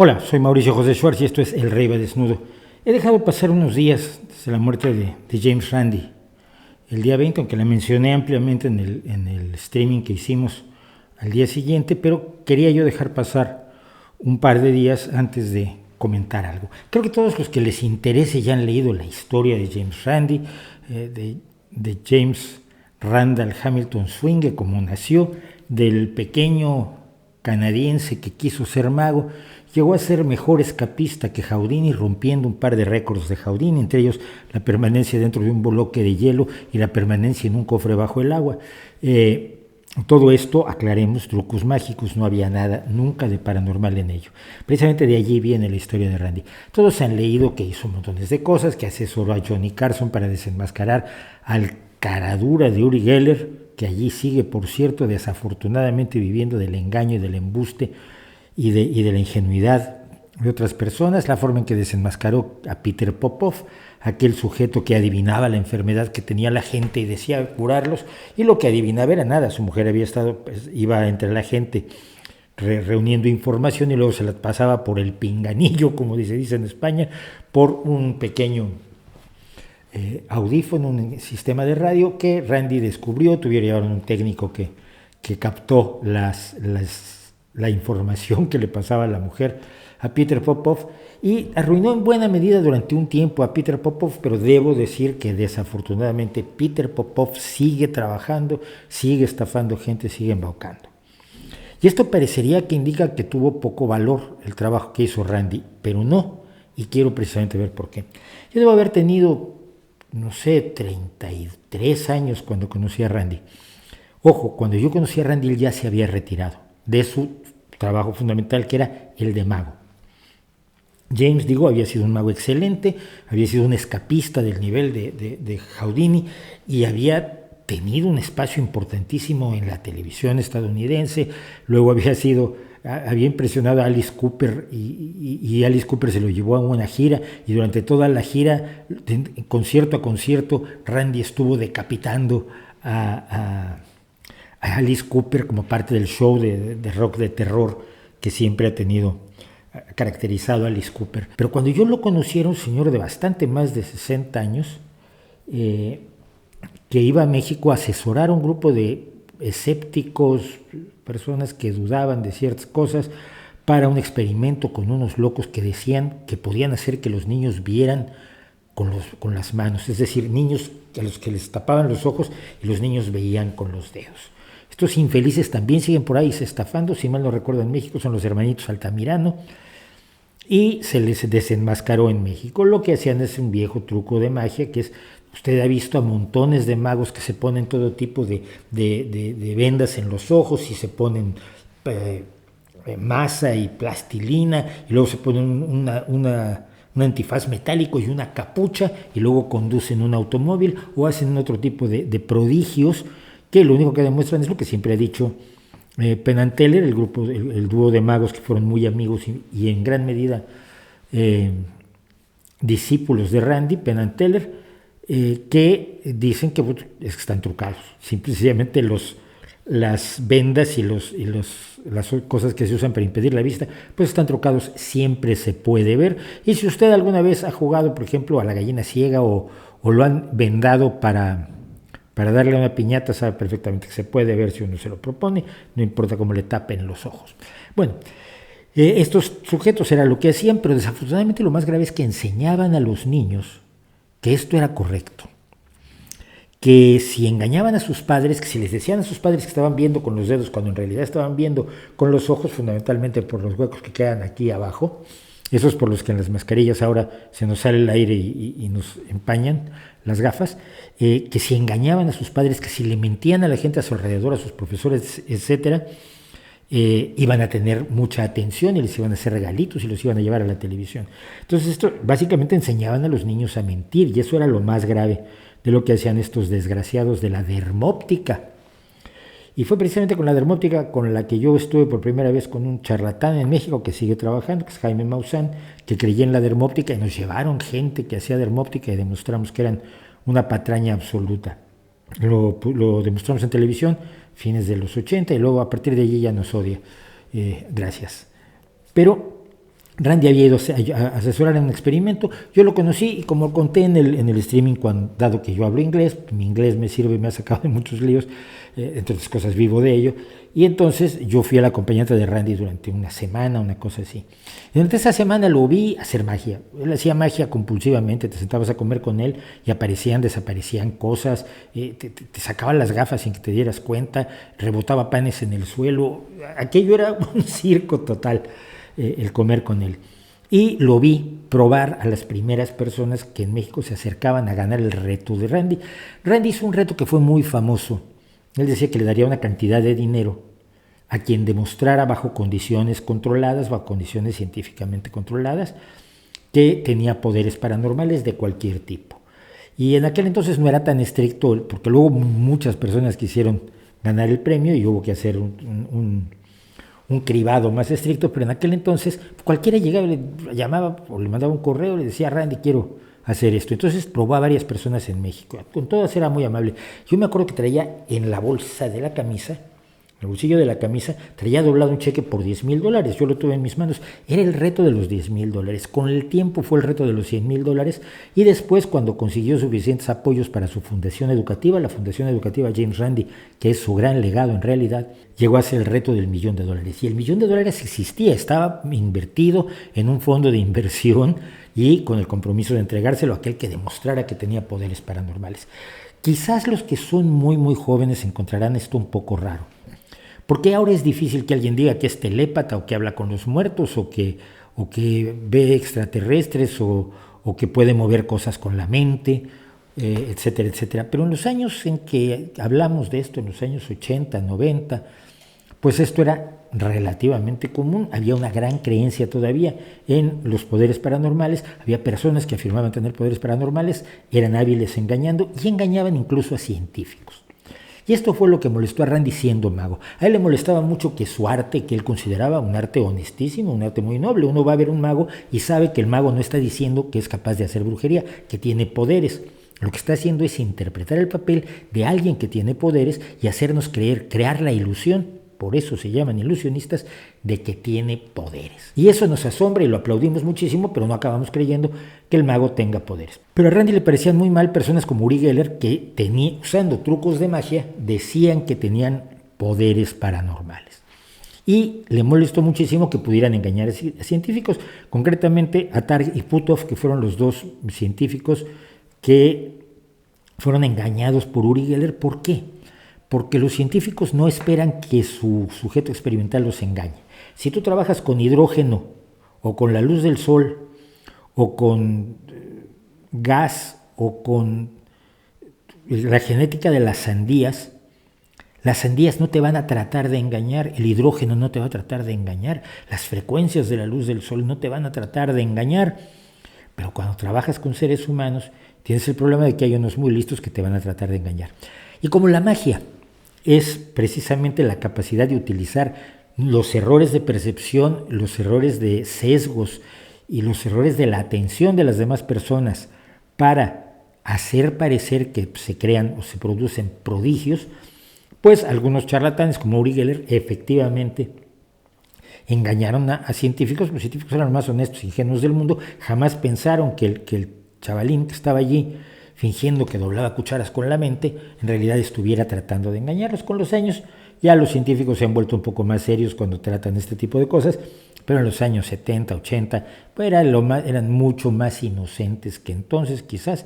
Hola, soy Mauricio José Schwartz y esto es El Rey va desnudo. He dejado pasar unos días desde la muerte de James Randi. El día 20, aunque la mencioné ampliamente en el streaming que hicimos al día siguiente, pero quería yo dejar pasar un par de días antes de comentar algo. Creo que todos los que les interese ya han leído la historia de James Randi, de James Randall Hamilton Swinge, como nació, del pequeño canadiense que quiso ser mago. Llegó a ser mejor escapista que Houdini, rompiendo un par de récords de Houdini, entre ellos la permanencia dentro de un bloque de hielo y la permanencia en un cofre bajo el agua. Todo esto, aclaremos, trucos mágicos, no había nada nunca de paranormal en ello. Precisamente de allí viene la historia de Randi. Todos han leído que hizo montones de cosas, que asesoró a Johnny Carson para desenmascarar al caradura de Uri Geller, que allí sigue, por cierto, desafortunadamente viviendo del engaño y del embuste y de la ingenuidad de otras personas, la forma en que desenmascaró a Peter Popov, aquel sujeto que adivinaba la enfermedad que tenía la gente y decía curarlos, y lo que adivinaba era nada. Su mujer había estado, pues, iba entre la gente reuniendo información y luego se la pasaba por el pinganillo, como se dice en España, por un pequeño audífono, un sistema de radio que Randi descubrió. Tuvieron un técnico que captó la información que le pasaba a la mujer a Peter Popov y arruinó en buena medida durante un tiempo a Peter Popov, pero debo decir que desafortunadamente Peter Popov sigue trabajando, sigue estafando gente, sigue embaucando. Y esto parecería que indica que tuvo poco valor el trabajo que hizo Randi, pero no, y quiero precisamente ver por qué. Yo debo haber tenido, no sé, 33 años cuando conocí a Randi. Ojo, cuando yo conocí a Randi él ya se había retirado de su trabajo fundamental, que era el de mago. James, había sido un mago excelente, había sido un escapista del nivel de Houdini y había tenido un espacio importantísimo en la televisión estadounidense. Luego había impresionado a Alice Cooper y Alice Cooper se lo llevó a una gira, y durante toda la gira, concierto a concierto, Randi estuvo decapitando a Alice Cooper como parte del show de rock de terror que siempre ha tenido caracterizado a Alice Cooper. Pero cuando yo lo conocí era un señor de bastante más de 60 años que iba a México a asesorar a un grupo de escépticos, personas que dudaban de ciertas cosas, para un experimento con unos locos que decían que podían hacer que los niños vieran con las manos, es decir, niños a los que les tapaban los ojos y los niños veían con los dedos. Estos infelices también siguen por ahí estafando, si mal no recuerdo en México, son los hermanitos Altamirano, y se les desenmascaró en México. Lo que hacían es un viejo truco de magia, que es, usted ha visto a montones de magos que se ponen todo tipo de vendas en los ojos y se ponen masa y plastilina, y luego se ponen un antifaz metálico y una capucha, y luego conducen un automóvil o hacen otro tipo de prodigios que lo único que demuestran es lo que siempre ha dicho Penn and Teller, el dúo de magos que fueron muy amigos y en gran medida discípulos de Randi, Penn and Teller, que dicen que están trucados. Simplemente las vendas y las cosas que se usan para impedir la vista, pues están trucados, siempre se puede ver. Y si usted alguna vez ha jugado, por ejemplo, a la gallina ciega o lo han vendado para darle una piñata, sabe perfectamente que se puede ver si uno se lo propone, no importa cómo le tapen los ojos. Bueno, estos sujetos era lo que hacían, pero desafortunadamente lo más grave es que enseñaban a los niños que esto era correcto, que si engañaban a sus padres, que si les decían a sus padres que estaban viendo con los dedos cuando en realidad estaban viendo con los ojos, fundamentalmente por los huecos que quedan aquí abajo, esos por los que en las mascarillas ahora se nos sale el aire y nos empañan las gafas, que si engañaban a sus padres, que si le mentían a la gente a su alrededor, a sus profesores, etcétera, iban a tener mucha atención y les iban a hacer regalitos y los iban a llevar a la televisión. Entonces esto básicamente enseñaban a los niños a mentir, y eso era lo más grave de lo que hacían estos desgraciados de la dermóptica. Y fue precisamente con la dermóptica con la que yo estuve por primera vez con un charlatán en México que sigue trabajando, que es Jaime Maussan, que creía en la dermóptica, y nos llevaron gente que hacía dermóptica y demostramos que eran una patraña absoluta. Lo demostramos en televisión, fines de los 80, y luego a partir de allí ya nos odia. Gracias. Pero Randy había ido a asesorar en un experimento, yo lo conocí y como conté en el streaming, dado que yo hablo inglés, mi inglés me sirve y me ha sacado de muchos líos, entre otras cosas vivo de ello, y entonces yo fui al acompañante de Randy durante una semana, una cosa así. Durante esa semana lo vi hacer magia, él hacía magia compulsivamente, te sentabas a comer con él y aparecían, desaparecían cosas, te sacaba las gafas sin que te dieras cuenta, rebotaba panes en el suelo, aquello era un circo total. El comer con él. Y lo vi probar a las primeras personas que en México se acercaban a ganar el reto de Randy. Randy hizo un reto que fue muy famoso. Él decía que le daría una cantidad de dinero a quien demostrara bajo condiciones controladas, bajo condiciones científicamente controladas, que tenía poderes paranormales de cualquier tipo. Y en aquel entonces no era tan estricto, porque luego muchas personas quisieron ganar el premio y hubo que hacer un cribado más estricto, pero en aquel entonces cualquiera llegaba, le llamaba o le mandaba un correo, le decía, Randy, quiero hacer esto. Entonces probó a varias personas en México, con todas era muy amable. Yo me acuerdo que traía en la bolsa de la camisa, en el bolsillo de la camisa, traía doblado un cheque por $10,000, yo lo tuve en mis manos, era el reto de los $10,000, con el tiempo fue el reto de los $100,000, y después cuando consiguió suficientes apoyos para su fundación educativa, la Fundación Educativa James Randi, que es su gran legado en realidad, llegó a ser el reto del $1,000,000, y el $1,000,000 existía, estaba invertido en un fondo de inversión y con el compromiso de entregárselo a aquel que demostrara que tenía poderes paranormales. Quizás los que son muy muy jóvenes encontrarán esto un poco raro, porque ahora es difícil que alguien diga que es telépata o que habla con los muertos o que ve extraterrestres o que puede mover cosas con la mente, etcétera, etcétera. Pero en los años en que hablamos de esto, en los años 80, 90, pues esto era relativamente común. Había una gran creencia todavía en los poderes paranormales. Había personas que afirmaban tener poderes paranormales, eran hábiles engañando y engañaban incluso a científicos. Y esto fue lo que molestó a Randy siendo mago. A él le molestaba mucho que su arte, que él consideraba un arte honestísimo, un arte muy noble. Uno va a ver un mago y sabe que el mago no está diciendo que es capaz de hacer brujería, que tiene poderes. Lo que está haciendo es interpretar el papel de alguien que tiene poderes y hacernos crear la ilusión, por eso se llaman ilusionistas, de que tiene poderes. Y eso nos asombra y lo aplaudimos muchísimo, pero no acabamos creyendo que el mago tenga poderes. Pero a Randy le parecían muy mal personas como Uri Geller que usando trucos de magia, decían que tenían poderes paranormales. Y le molestó muchísimo que pudieran engañar a científicos, concretamente a Targ y Puthoff, que fueron los dos científicos que fueron engañados por Uri Geller. ¿Por qué? Porque los científicos no esperan que su sujeto experimental los engañe. Si tú trabajas con hidrógeno o con la luz del sol o con gas o con la genética de las sandías no te van a tratar de engañar, el hidrógeno no te va a tratar de engañar, las frecuencias de la luz del sol no te van a tratar de engañar. Pero cuando trabajas con seres humanos, tienes el problema de que hay unos muy listos que te van a tratar de engañar. Y como la magia es precisamente la capacidad de utilizar los errores de percepción, los errores de sesgos y los errores de la atención de las demás personas para hacer parecer que se crean o se producen prodigios, pues algunos charlatanes como Uri Geller efectivamente engañaron a científicos. Los científicos eran los más honestos e ingenuos del mundo, jamás pensaron que el chavalín que estaba allí fingiendo que doblaba cucharas con la mente, en realidad estuviera tratando de engañarlos. Con los años ya los científicos se han vuelto un poco más serios cuando tratan este tipo de cosas, pero en los años 70, 80, pues eran mucho más inocentes que entonces quizás,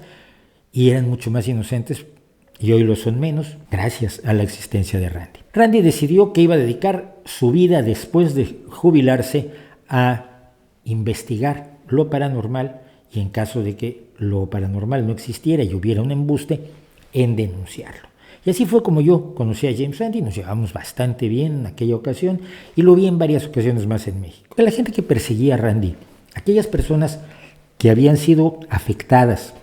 y eran mucho más inocentes, y hoy lo son menos, gracias a la existencia de Randy. Randy decidió que iba a dedicar su vida después de jubilarse a investigar lo paranormal, y en caso de que lo paranormal no existiera y hubiera un embuste, en denunciarlo. Y así fue como yo conocí a James Randi, nos llevamos bastante bien en aquella ocasión y lo vi en varias ocasiones más en México. La gente que perseguía a Randi, aquellas personas que habían sido afectadas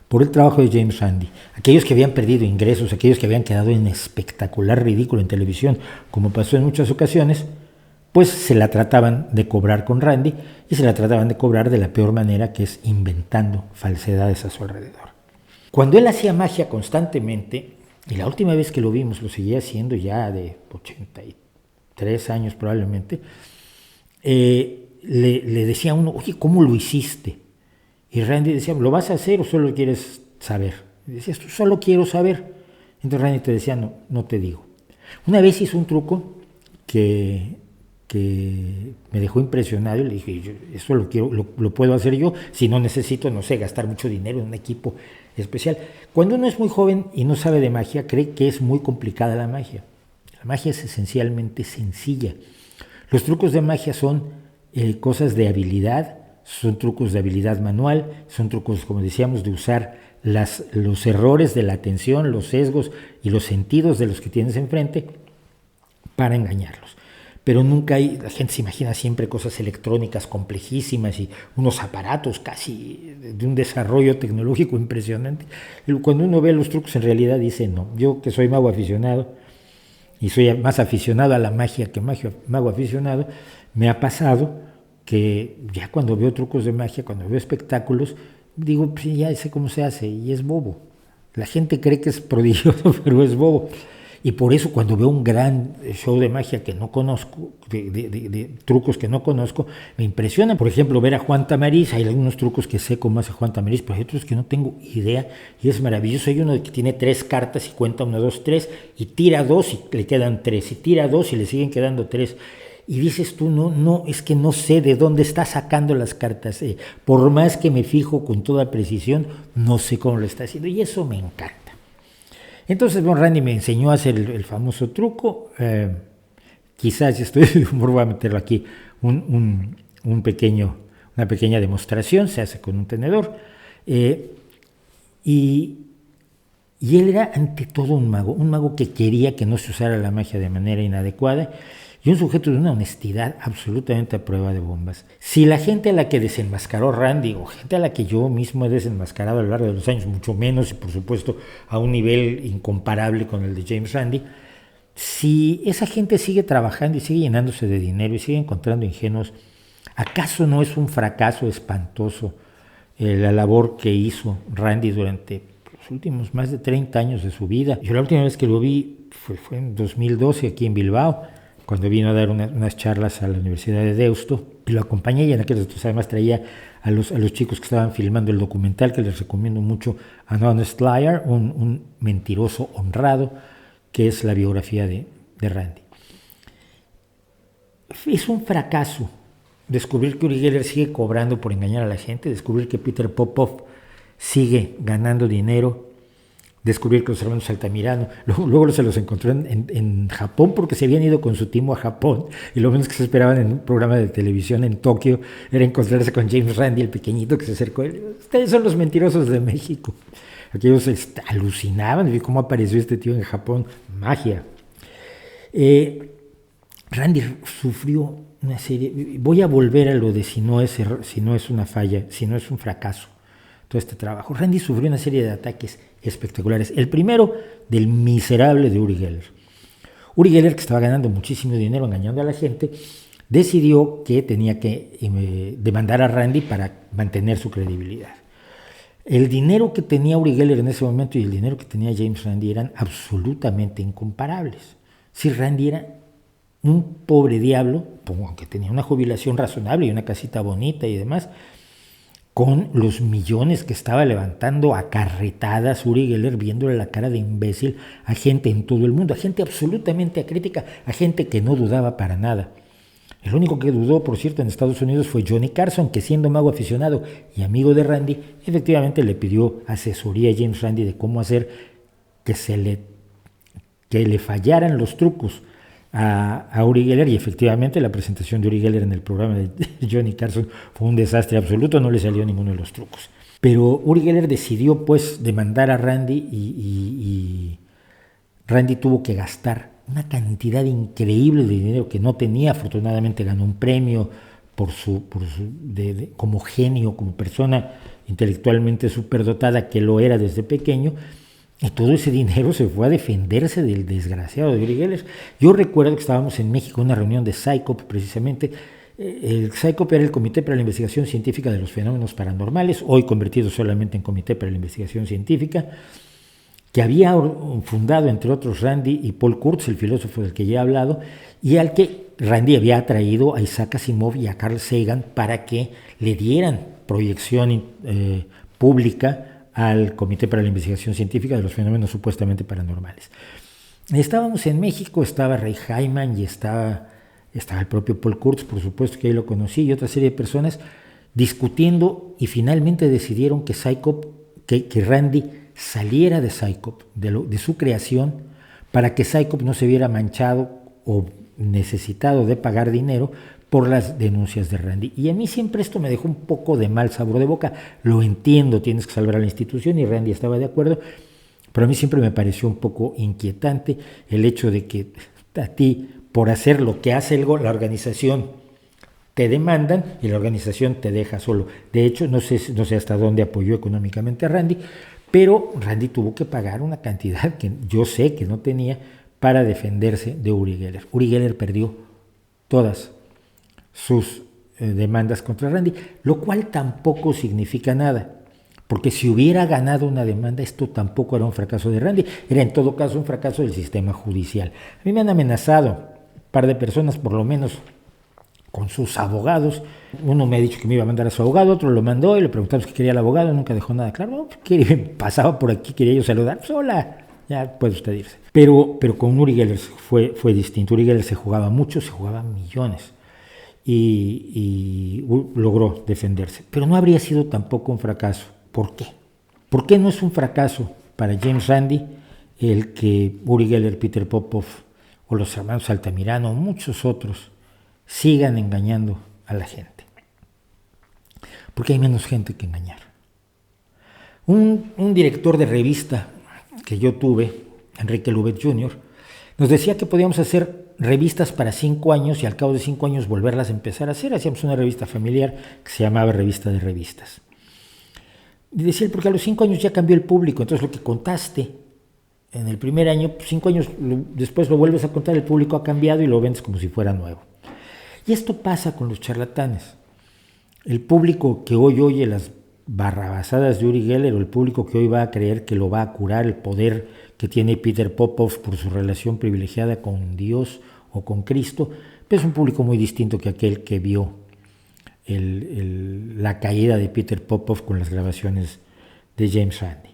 por el trabajo de James Randi, aquellos que habían perdido ingresos, aquellos que habían quedado en espectacular ridículo en televisión, como pasó en muchas ocasiones, pues se la trataban de cobrar con Randy y se la trataban de cobrar de la peor manera, que es inventando falsedades a su alrededor. Cuando él hacía magia constantemente, y la última vez que lo vimos, lo seguía haciendo ya de 83 años probablemente, le decía a uno, oye, ¿cómo lo hiciste? Y Randy decía, ¿lo vas a hacer o solo quieres saber? Y decías, tú solo quiero saber. Entonces Randy te decía, no, no te digo. Una vez hizo un truco que me dejó impresionado y le dije, eso lo puedo hacer yo, si no necesito, no sé, gastar mucho dinero en un equipo especial. Cuando uno es muy joven y no sabe de magia, cree que es muy complicada la magia. La magia es esencialmente sencilla. Los trucos de magia son cosas de habilidad, son trucos de habilidad manual, son trucos, como decíamos, de usar los errores de la atención, los sesgos y los sentidos de los que tienes enfrente para engañarlos. Pero nunca la gente se imagina siempre cosas electrónicas complejísimas y unos aparatos casi de un desarrollo tecnológico impresionante. Cuando uno ve los trucos en realidad dice, no, yo que soy mago aficionado y soy más aficionado a la magia que mago aficionado, me ha pasado que ya cuando veo trucos de magia, cuando veo espectáculos, digo, pues ya sé cómo se hace y es bobo. La gente cree que es prodigioso, pero es bobo. Y por eso cuando veo un gran show de magia que no conozco, de trucos que no conozco, me impresiona. Por ejemplo, ver a Juan Tamariz, hay algunos trucos que sé cómo hace Juan Tamariz, pero hay otros que no tengo idea y es maravilloso. Hay uno que tiene 3 cartas y cuenta 1, 2, 3 y tira 2 y le quedan 3 y tira 2 y le siguen quedando 3. Y dices tú, no, es que no sé de dónde está sacando las cartas. Por más que me fijo con toda precisión, no sé cómo lo está haciendo y eso me encanta. Entonces, bueno, Randy me enseñó a hacer el famoso truco. Quizás, si estoy de humor, voy a meterlo aquí, una pequeña demostración, se hace con un tenedor. Y él era ante todo un mago que quería que no se usara la magia de manera inadecuada y un sujeto de una honestidad absolutamente a prueba de bombas. Si la gente a la que desenmascaró Randy o gente a la que yo mismo he desenmascarado a lo largo de los años, mucho menos y por supuesto a un nivel incomparable con el de James Randi, si esa gente sigue trabajando y sigue llenándose de dinero y sigue encontrando ingenuos, ¿acaso no es un fracaso espantoso la labor que hizo Randy durante los últimos más de 30 años de su vida? Yo la última vez que lo vi fue en 2012 aquí en Bilbao, cuando vino a dar unas charlas a la Universidad de Deusto, y lo acompañé y en aquel entonces además traía a los chicos que estaban filmando el documental, que les recomiendo mucho, An Honest Liar, un mentiroso honrado, que es la biografía de Randy. Es un fracaso descubrir que Uri Geller sigue cobrando por engañar a la gente, descubrir que Peter Popoff sigue ganando dinero, descubrir que los hermanos Altamirano, luego se los encontró en Japón porque se habían ido con su timo a Japón y lo menos que se esperaban en un programa de televisión en Tokio era encontrarse con James Randi, el pequeñito que se acercó. Ustedes son los mentirosos de México. Aquellos alucinaban de cómo apareció este tío en Japón. Magia. Randy sufrió una serie, voy a volver a lo de si no es una falla, si no es un fracaso todo este trabajo. Randy sufrió una serie de ataques espectaculares. El primero del miserable de Uri Geller. Uri Geller, que estaba ganando muchísimo dinero engañando a la gente, decidió que tenía que demandar a Randy para mantener su credibilidad. El dinero que tenía Uri Geller en ese momento y el dinero que tenía James Randi eran absolutamente incomparables. Si Randy era un pobre diablo, aunque tenía una jubilación razonable y una casita bonita y demás, con los millones que estaba levantando a carretadas Uri Geller, viéndole la cara de imbécil a gente en todo el mundo, a gente absolutamente acrítica, a gente que no dudaba para nada. El único que dudó, por cierto, en Estados Unidos fue Johnny Carson, que siendo mago aficionado y amigo de Randy, efectivamente le pidió asesoría a James Randi de cómo hacer que le fallaran los trucos a Uri Geller, y efectivamente la presentación de Uri Geller en el programa de Johnny Carson fue un desastre absoluto, no le salió ninguno de los trucos. Pero Uri Geller decidió pues demandar a Randy y Randy tuvo que gastar una cantidad increíble de dinero que no tenía. Afortunadamente ganó un premio como genio, como persona intelectualmente superdotada que lo era desde pequeño. Y todo ese dinero se fue a defenderse del desgraciado de Uri Geller. Yo recuerdo que estábamos en México en una reunión de PSYCOP precisamente. El PSYCOP era el Comité para la Investigación Científica de los Fenómenos Paranormales, hoy convertido solamente en Comité para la Investigación Científica, que había fundado, entre otros, Randy y Paul Kurtz, el filósofo del que ya he hablado, y al que Randy había atraído a Isaac Asimov y a Carl Sagan para que le dieran proyección pública al Comité para la Investigación Científica de los Fenómenos Supuestamente Paranormales. Estábamos en México, estaba Ray Hyman y estaba el propio Paul Kurtz, por supuesto que ahí lo conocí, y otra serie de personas discutiendo, y finalmente decidieron que Randy saliera de Psychop, de su creación, para que Psychop no se viera manchado o necesitado de pagar dinero por las denuncias de Randy. Y a mí siempre esto me dejó un poco de mal sabor de boca. Lo entiendo, tienes que salvar a la institución y Randy estaba de acuerdo, pero a mí siempre me pareció un poco inquietante el hecho de que a ti, por hacer lo que hace la organización, te demandan y la organización te deja solo. De hecho, no sé hasta dónde apoyó económicamente a Randy, pero Randy tuvo que pagar una cantidad que yo sé que no tenía para defenderse de Uri Geller. Uri Geller perdió todas sus demandas contra Randy, lo cual tampoco significa nada, porque si hubiera ganado una demanda, esto tampoco era un fracaso de Randy, era en todo caso un fracaso del sistema judicial. A mí me han amenazado un par de personas, por lo menos, con sus abogados. Uno me ha dicho que me iba a mandar a su abogado, otro lo mandó y le preguntamos qué quería el abogado, nunca dejó nada claro. Pasaba por aquí, quería yo saludar, pues hola, ya puede usted irse. Pero con Uri Geller fue distinto. Uri Geller se jugaba mucho, se jugaba millones y logró defenderse. Pero no habría sido tampoco un fracaso. ¿Por qué? ¿Por qué no es un fracaso para James Randi el que Uri Geller, Peter Popov o los hermanos Altamirano o muchos otros sigan engañando a la gente? Porque hay menos gente que engañar. Un director de revista que yo tuve, Enrique Lubet Jr., nos decía que podíamos hacer revistas para 5 años y al cabo de 5 años volverlas a empezar a hacer. Hacíamos una revista familiar que se llamaba Revista de Revistas. Y decía, porque a los 5 años ya cambió el público, entonces lo que contaste en el primer año, 5 años después lo vuelves a contar, el público ha cambiado y lo vendes como si fuera nuevo. Y esto pasa con los charlatanes. El público que hoy oye las barrabasadas de Uri Geller, o el público que hoy va a creer que lo va a curar el poder que tiene Peter Popov por su relación privilegiada con Dios o con Cristo, pues es un público muy distinto que aquel que vio la caída de Peter Popov con las grabaciones de James Randi.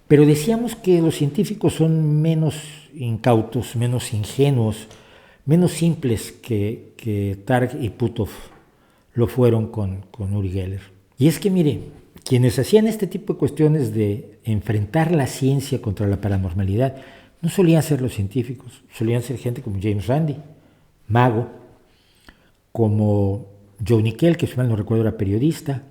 Pero decíamos que los científicos son menos incautos, menos ingenuos, menos simples que Targ y Puthoff lo fueron con Uri Geller. Y es que, mire, quienes hacían este tipo de cuestiones de enfrentar la ciencia contra la paranormalidad no solían ser los científicos, solían ser gente como James Randi, mago, como Joe Nickell, que si mal no recuerdo era periodista,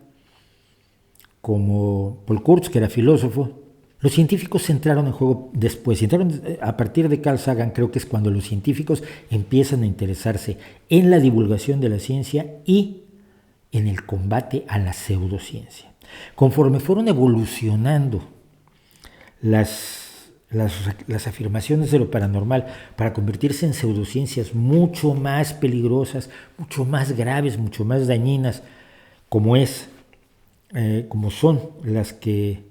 como Paul Kurtz, que era filósofo. Los científicos entraron en juego después, entraron a partir de Carl Sagan. Creo que es cuando los científicos empiezan a interesarse en la divulgación de la ciencia y en el combate a la pseudociencia. Conforme fueron evolucionando las afirmaciones de lo paranormal para convertirse en pseudociencias mucho más peligrosas, mucho más graves, mucho más dañinas, como son las que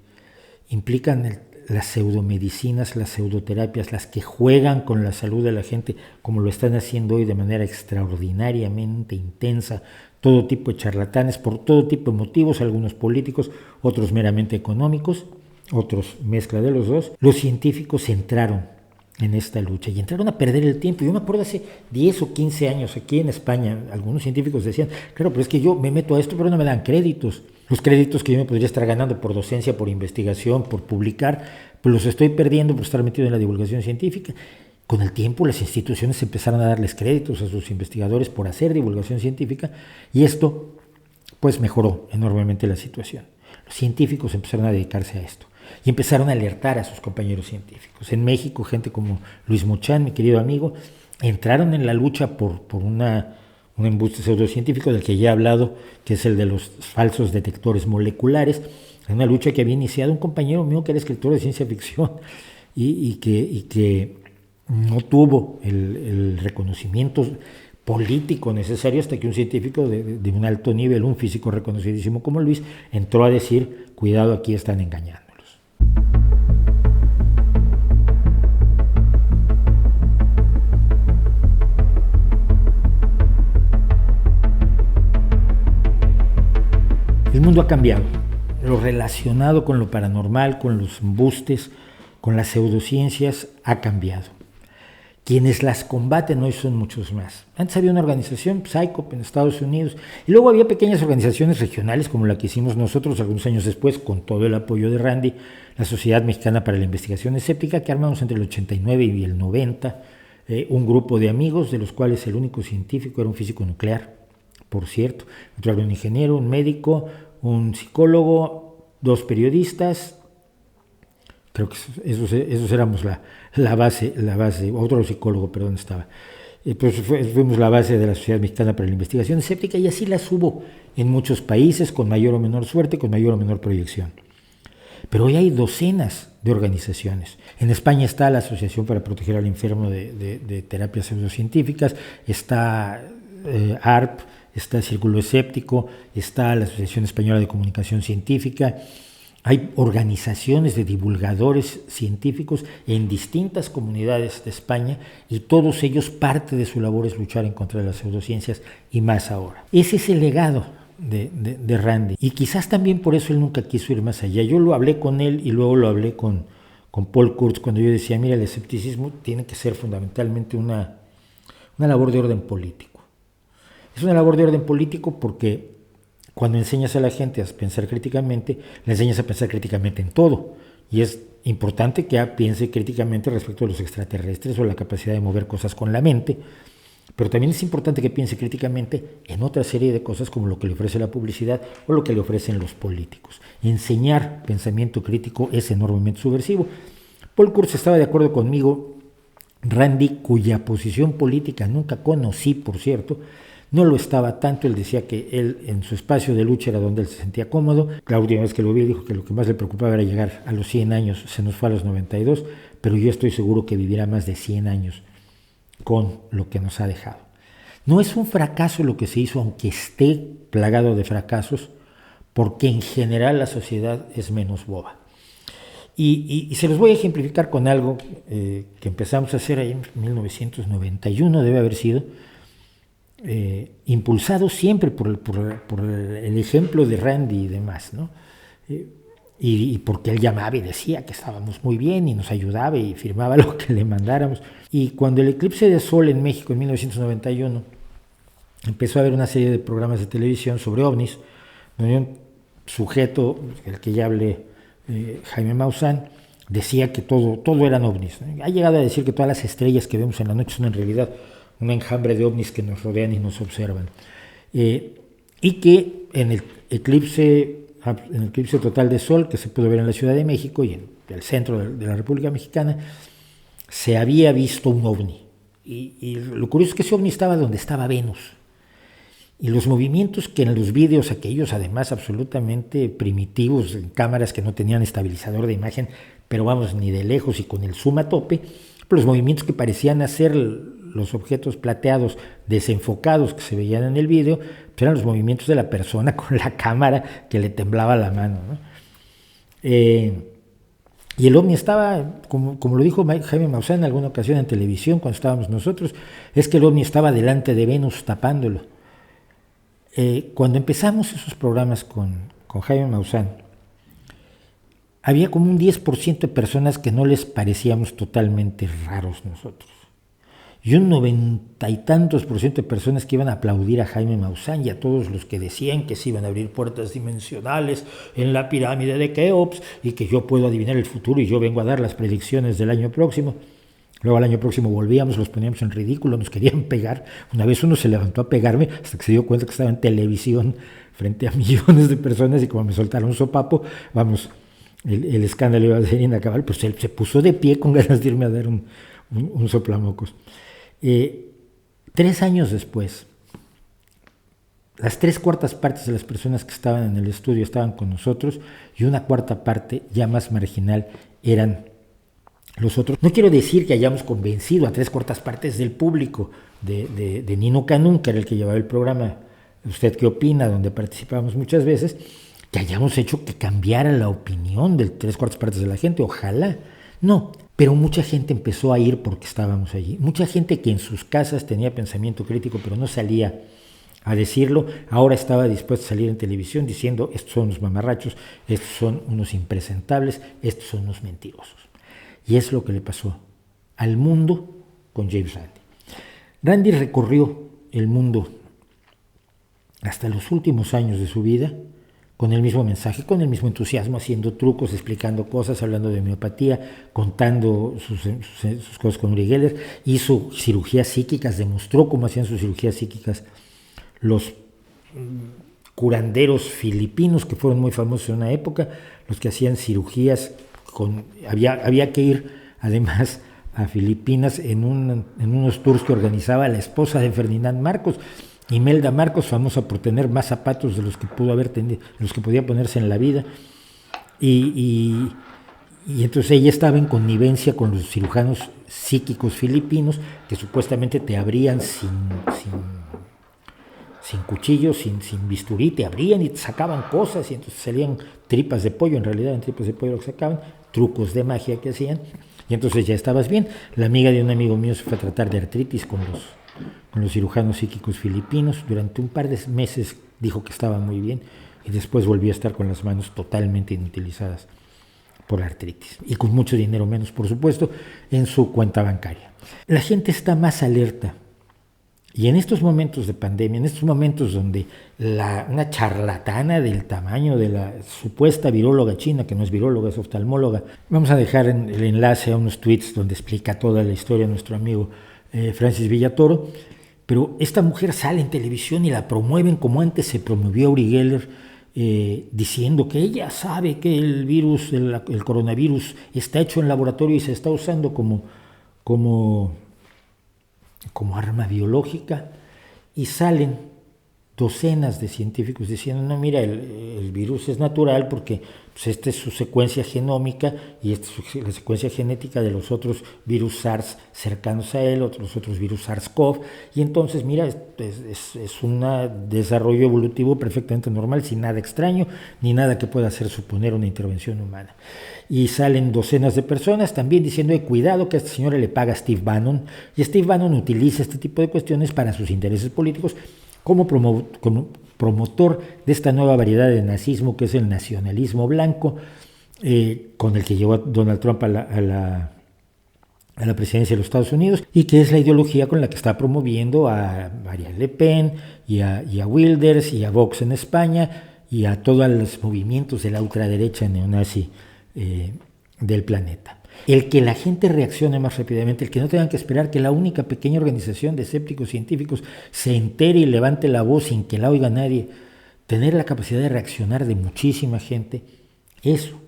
implican las pseudomedicinas, las pseudoterapias, las que juegan con la salud de la gente, como lo están haciendo hoy de manera extraordinariamente intensa, todo tipo de charlatanes, por todo tipo de motivos, algunos políticos, otros meramente económicos, otros mezcla de los dos. Los científicos entraron en esta lucha y entraron a perder el tiempo. Yo me acuerdo hace 10 o 15 años aquí en España, algunos científicos decían, claro, pero es que yo me meto a esto, pero no me dan créditos. Los créditos que yo me podría estar ganando por docencia, por investigación, por publicar, pues los estoy perdiendo por estar metido en la divulgación científica. Con el tiempo las instituciones empezaron a darles créditos a sus investigadores por hacer divulgación científica y esto pues mejoró enormemente la situación. Los científicos empezaron a dedicarse a esto y empezaron a alertar a sus compañeros científicos. En México, gente como Luis Muchán, mi querido amigo, entraron en la lucha por un embuste pseudocientífico del que ya he hablado, que es el de los falsos detectores moleculares, una lucha que había iniciado un compañero mío que era escritor de ciencia ficción y que no tuvo el reconocimiento político necesario hasta que un científico de un alto nivel, un físico reconocidísimo como Luis, entró a decir, cuidado, aquí están engañándolos. El mundo ha cambiado. Lo relacionado con lo paranormal, con los embustes, con las pseudociencias, ha cambiado. Quienes las combaten hoy son muchos más. Antes había una organización, PSYCOP, en Estados Unidos, y luego había pequeñas organizaciones regionales como la que hicimos nosotros algunos años después, con todo el apoyo de Randy, la Sociedad Mexicana para la Investigación Escéptica, que armamos entre el 89 y el 90, un grupo de amigos, de los cuales el único científico era un físico nuclear, por cierto. Otro era un ingeniero, un médico, un psicólogo, 2 periodistas. Creo que esos éramos la base, otro psicólogo, perdón, estaba. Pues fuimos la base de la Sociedad Mexicana para la Investigación Escéptica, y así las hubo en muchos países, con mayor o menor suerte, con mayor o menor proyección. Pero hoy hay docenas de organizaciones. En España está la Asociación para Proteger al Enfermo de Terapias Pseudocientíficas, está ARP, está el Círculo Escéptico, está la Asociación Española de Comunicación Científica. Hay organizaciones de divulgadores científicos en distintas comunidades de España, y todos ellos, parte de su labor es luchar en contra de las pseudociencias, y más ahora. Ese es el legado de Randy, y quizás también por eso él nunca quiso ir más allá. Yo lo hablé con él y luego lo hablé con Paul Kurtz, cuando yo decía, mira, el escepticismo tiene que ser fundamentalmente una labor de orden político. Es una labor de orden político porque cuando enseñas a la gente a pensar críticamente, le enseñas a pensar críticamente en todo. Y es importante que piense críticamente respecto a los extraterrestres o la capacidad de mover cosas con la mente, pero también es importante que piense críticamente en otra serie de cosas, como lo que le ofrece la publicidad o lo que le ofrecen los políticos. Enseñar pensamiento crítico es enormemente subversivo. Paul Kurtz estaba de acuerdo conmigo. Randy, cuya posición política nunca conocí, por cierto, no lo estaba tanto. Él decía que él, en su espacio de lucha, era donde él se sentía cómodo. La última vez que lo vi, dijo que lo que más le preocupaba era llegar a los 100 años. Se nos fue a los 92, pero yo estoy seguro que vivirá más de 100 años con lo que nos ha dejado. No es un fracaso lo que se hizo, aunque esté plagado de fracasos, porque en general la sociedad es menos boba. Y se los voy a ejemplificar con algo que empezamos a hacer ahí en 1991, debe haber sido, impulsado siempre por el ejemplo de Randy y demás, ¿no? Y porque él llamaba y decía que estábamos muy bien y nos ayudaba y firmaba lo que le mandáramos. Y cuando el eclipse de sol en México en 1991, empezó a haber una serie de programas de televisión sobre ovnis, donde un sujeto, el que ya hablé, Jaime Maussan, decía que todo eran ovnis. Ha llegado a decir que todas las estrellas que vemos en la noche son en realidad un enjambre de ovnis que nos rodean y nos observan. Y que en el eclipse total de sol que se pudo ver en la Ciudad de México y en el centro de la República Mexicana, se había visto un ovni. Y lo curioso es que ese ovni estaba donde estaba Venus. Y los movimientos que en los vídeos, aquellos además absolutamente primitivos, en cámaras que no tenían estabilizador de imagen, pero vamos, ni de lejos y con el zoom a tope, los movimientos que parecían hacer los objetos plateados desenfocados que se veían en el vídeo, pues eran los movimientos de la persona con la cámara que le temblaba la mano, ¿no? Y el ovni estaba, como lo dijo Jaime Maussan en alguna ocasión en televisión cuando estábamos nosotros, es que el ovni estaba delante de Venus tapándolo. Cuando empezamos esos programas con Jaime Maussan, había como un 10% de personas que no les parecíamos totalmente raros nosotros. Y un 90 y tantos % de personas que iban a aplaudir a Jaime Maussan y a todos los que decían que se iban a abrir puertas dimensionales en la pirámide de Keops y que yo puedo adivinar el futuro y yo vengo a dar las predicciones del año próximo. Luego al año próximo volvíamos, los poníamos en ridículo, nos querían pegar. Una vez uno se levantó a pegarme hasta que se dio cuenta que estaba en televisión frente a millones de personas y como me soltaron un sopapo, vamos, el escándalo iba a ser inacabable, pues él se puso de pie con ganas de irme a dar un soplamocos. 3 años después, las 3/4 partes de las personas que estaban en el estudio estaban con nosotros y 1/4 parte, ya más marginal, eran los otros. No quiero decir que hayamos convencido a 3/4 partes del público de Nino Canún, que era el que llevaba el programa ¿Usted qué opina?, donde participábamos muchas veces, que hayamos hecho que cambiara la opinión de 3/4 partes de la gente, ojalá. No, pero mucha gente empezó a ir porque estábamos allí. Mucha gente que en sus casas tenía pensamiento crítico, pero no salía a decirlo, ahora estaba dispuesto a salir en televisión diciendo: estos son unos mamarrachos, estos son unos impresentables, estos son unos mentirosos. Y es lo que le pasó al mundo con James Randi. Randi recorrió el mundo hasta los últimos años de su vida con el mismo mensaje, con el mismo entusiasmo, haciendo trucos, explicando cosas, hablando de homeopatía, contando sus cosas con Uri Geller. Hizo cirugías psíquicas, demostró cómo hacían sus cirugías psíquicas los curanderos filipinos, que fueron muy famosos en una época, los que hacían cirugías había que ir además a Filipinas en unos tours que organizaba la esposa de Ferdinand Marcos, Imelda Marcos, famosa por tener más zapatos de los que pudo haber tenido, de los que podía ponerse en la vida, y entonces ella estaba en connivencia con los cirujanos psíquicos filipinos, que supuestamente te abrían sin cuchillos, sin bisturí, te abrían y te sacaban cosas, y entonces salían tripas de pollo, en realidad eran tripas de pollo lo que sacaban, trucos de magia que hacían, y entonces ya estabas bien. La amiga de un amigo mío se fue a tratar de artritis con los cirujanos psíquicos filipinos. Durante un par de meses dijo que estaba muy bien, y después volvió a estar con las manos totalmente inutilizadas por la artritis, y con mucho dinero menos, por supuesto, en su cuenta bancaria. La gente está más alerta, y en estos momentos de pandemia, en estos momentos donde una charlatana del tamaño de la supuesta viróloga china, que no es viróloga, es oftalmóloga, vamos a dejar el enlace a unos tweets donde explica toda la historia de nuestro amigo Francis Villatoro, pero esta mujer sale en televisión y la promueven como antes se promovió a Uri Geller, diciendo que ella sabe que el virus, el coronavirus, está hecho en laboratorio y se está usando como arma biológica, y salen docenas de científicos diciendo: no, mira, el virus es natural porque pues esta es su secuencia genómica y esta es la secuencia genética de los otros virus SARS cercanos a él, los otros virus SARS-CoV, y entonces mira, es un desarrollo evolutivo perfectamente normal, sin nada extraño ni nada que pueda hacer suponer una intervención humana. Y salen docenas de personas también diciendo: cuidado, que a esta señora le paga Steve Bannon, y Steve Bannon utiliza este tipo de cuestiones para sus intereses políticos como promotor de esta nueva variedad de nazismo, que es el nacionalismo blanco, con el que llevó a Donald Trump a la presidencia de los Estados Unidos, y que es la ideología con la que está promoviendo a Marine Le Pen y a Wilders y a Vox en España y a todos los movimientos de la ultraderecha neonazi del planeta. El que la gente reaccione más rápidamente, el que no tengan que esperar que la única pequeña organización de escépticos científicos se entere y levante la voz sin que la oiga nadie, tener la capacidad de reaccionar de muchísima gente, eso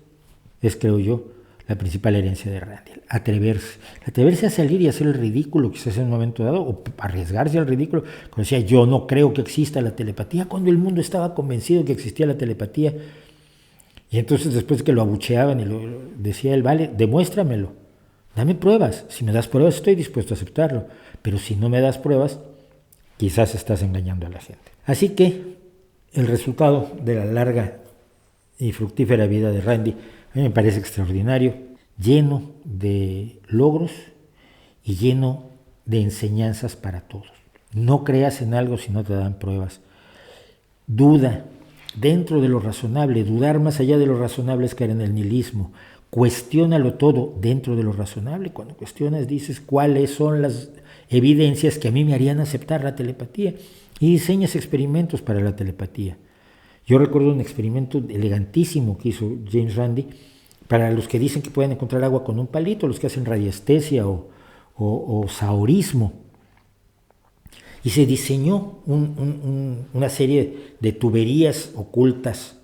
es, creo yo, la principal herencia de Randi. Atreverse a salir y hacer el ridículo quizás en un momento dado, o arriesgarse al ridículo, cuando decía: yo no creo que exista la telepatía, cuando el mundo estaba convencido que existía la telepatía. Y entonces, después de que lo abucheaban y decía él: vale, demuéstramelo, dame pruebas, si me das pruebas estoy dispuesto a aceptarlo, pero si no me das pruebas, quizás estás engañando a la gente. Así que el resultado de la larga y fructífera vida de Randi a mí me parece extraordinario, lleno de logros y lleno de enseñanzas para todos. No creas en algo si no te dan pruebas. Duda dentro de lo razonable. Dudar más allá de lo razonable es caer en el nihilismo. Cuestiónalo todo dentro de lo razonable. Cuando cuestionas, dices cuáles son las evidencias que a mí me harían aceptar la telepatía, y diseñas experimentos para la telepatía. Yo recuerdo un experimento elegantísimo que hizo James Randi para los que dicen que pueden encontrar agua con un palito, los que hacen radiestesia o saorismo. Y se diseñó una serie de tuberías ocultas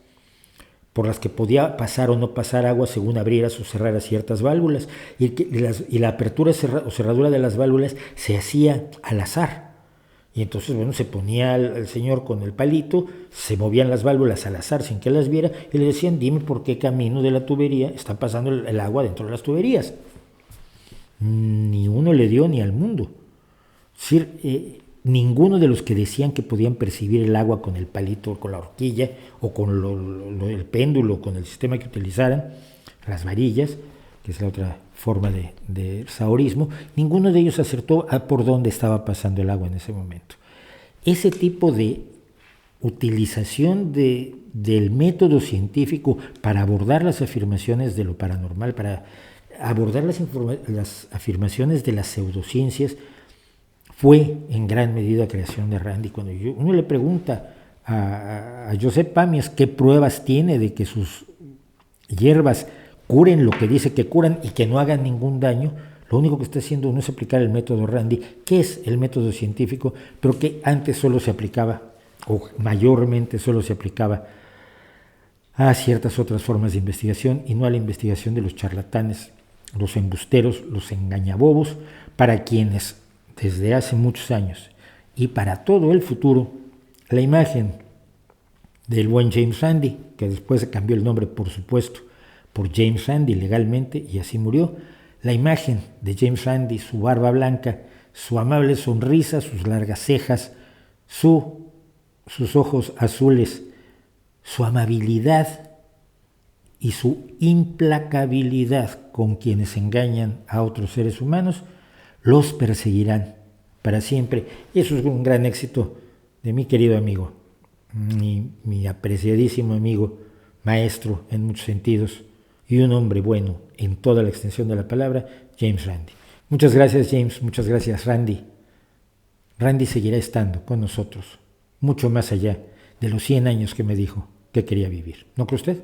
por las que podía pasar o no pasar agua según abrieras o cerraras ciertas válvulas, y la apertura o cerradura de las válvulas se hacía al azar. Y entonces, bueno, se ponía el señor con el palito, se movían las válvulas al azar sin que las viera, y le decían: dime por qué camino de la tubería está pasando el agua dentro de las tuberías. Ni uno le dio ni al mundo. Es decir, ninguno de los que decían que podían percibir el agua con el palito, con la horquilla, o con el péndulo, con el sistema que utilizaran, las varillas, que es la otra forma de saorismo, ninguno de ellos acertó a por dónde estaba pasando el agua en ese momento. ese tipo de utilización del método científico para abordar las afirmaciones de lo paranormal, para abordar las afirmaciones de las pseudociencias, fue en gran medida creación de Randi. Cuando uno le pregunta a Josep Pamias qué pruebas tiene de que sus hierbas curen lo que dice que curan y que no hagan ningún daño, lo único que está haciendo uno es aplicar el método Randi, que es el método científico, pero que antes solo se aplicaba, o mayormente solo se aplicaba a ciertas otras formas de investigación y no a la investigación de los charlatanes, los embusteros, los engañabobos, para quienes desde hace muchos años y para todo el futuro, la imagen del buen James Randi, que después se cambió el nombre, por supuesto, por James Randi legalmente y así murió, la imagen de James Randi, su barba blanca, su amable sonrisa, sus largas cejas, sus ojos azules, su amabilidad y su implacabilidad con quienes engañan a otros seres humanos, los perseguirán para siempre. Y eso es un gran éxito de mi querido amigo, mi apreciadísimo amigo, maestro en muchos sentidos y un hombre bueno en toda la extensión de la palabra, James Randi. Muchas gracias, James, muchas gracias, Randi. Randi seguirá estando con nosotros, mucho más allá de los 100 años que me dijo que quería vivir. ¿No cree usted?